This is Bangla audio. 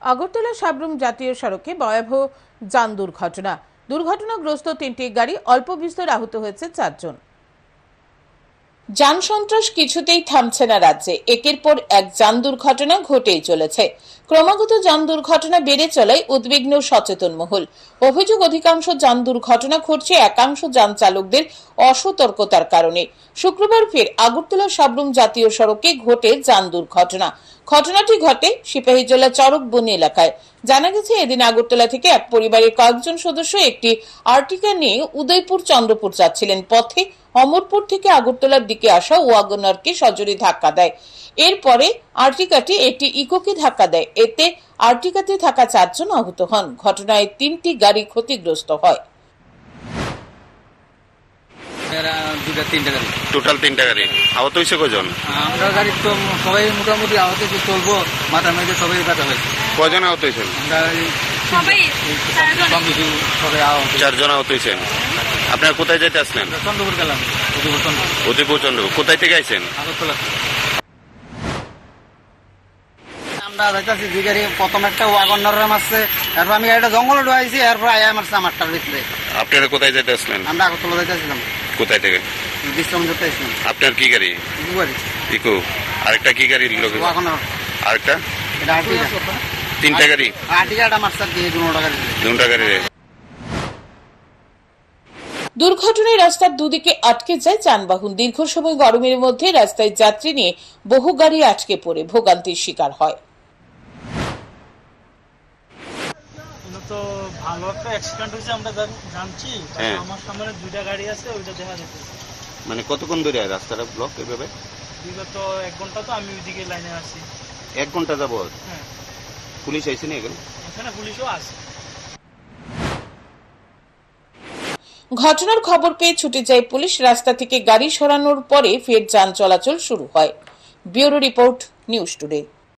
আগরতলা সাবরুম জাতীয় সড়কে ভয়াবহ যান দুর্ঘটনাগ্রস্ত 3টি গাড়ি, অল্প বিস্তর আহত হয়েছে 4 জন। যান সন্ত্রাস কিছুতেই থামছে না রাজ্যে। একের পর এক যান দুর্ঘটনা ঘটেই চলেছে। ক্রমাগত যান দুর্ঘটনা বেড়ে চলায় উদ্বিগ্ন সচেতন মহল। অভিযোগ, অধিকাংশ যান দুর্ঘটনা ঘটছে একাংশ যান চালকদের অসতর্কতার কারণে। শুক্রবার ফের আগরতলা সাবরুম জাতীয় সড়কে ঘটে যান দুর্ঘটনা। ঘটনাটি ঘটে সিপাহীজলা চরকবনি এলাকায়। জানা গেছে, এদিন আগরতলা থেকে এক পরিবারের কয়েকজন সদস্য একটি আর্টিকা নিয়ে উদয়পুর চন্দ্রপুর যাচ্ছিলেন। পথে অমরপুর থেকে আগরতলার দিকে আসা ওয়াগনারকে সজোরে ধাক্কা দেয়। এরপরে আর্টিকাটি একটি ইকোকে ধাক্কা দেয়। এতে আর্টিকাতে থাকা 4 জন আহত হন। ঘটনায় 3টি গাড়ি ক্ষতিগ্রস্ত হয়। টোটাল 3টা গাড়ি। আহত হয়েছে কজন? আমরা গাড়ি তো সবাই মোটামুটি আহত চলবো, মাথার মধ্যে সবাই ব্যথা হয়েছে। কজন আহত হয়েছেন? সবাই 4 জন আহত হয়েছেন। আপনারা কোথায় যেতে আসলেন? চন্দ্রপুর গেলাম। উদয়পুর চন্দ্রপুর। কোথায় থেকে আইছেন? আগরতলা। আমরা যাইতেছি যে গাড়ি প্রথম একটা ওয়াগনার মারছে, তারপর আমি গাড়িটা জঙ্গলে ঢুকাইছি, এরপর আয়া মারছে আমারটার ভিতরে। আপনারা কোথায় যেতে আসলেন? আমরা আগরতলা যাইতেছিলাম। কোথায় থেকে? বিশ্রাম করতে আসলাম। আপনার কি গাড়ি? গাড়ি ইকো। আরেকটা কি গাড়ি? ওয়াগনার। আরেকটা? এটা আর্টিকা। 3টা গাড়ি? আর্টিকাটা মারছে কি 2টা গাড়ি। 2টা গাড়ি। দুর্ঘটনায় রাস্তার দুদিকে আটকে যায় যানবাহন। দীর্ঘ সময় গরমের মধ্যে রাস্তায় যাত্রী নিয়ে বহু গাড়ি আটকে পড়ে ভোগান্তির শিকার হয়। তো ভালো একটা অ্যাক্সিডেন্ট হয়েছে, আমরা জানছি। আমার সামনে 2টা গাড়ি আছে, ওইটা দেখা যেতেছে। মানে কতক্ষণ ধরে রাস্তাটা ব্লক এভাবে? বিগত 1 ঘন্টা তো আমি ওইদিকে লাইনে আছি। 1 ঘন্টা যাবত? হ্যাঁ। পুলিশ আইছে না এখানে? এখানে পুলিশও আছে। ঘটনার খবর পেয়ে ছুটে যায় পুলিশ। রাস্তা থেকে গাড়ি সরানোর পরে ফের যান চলাচল শুরু হয়। Bureau report, news today.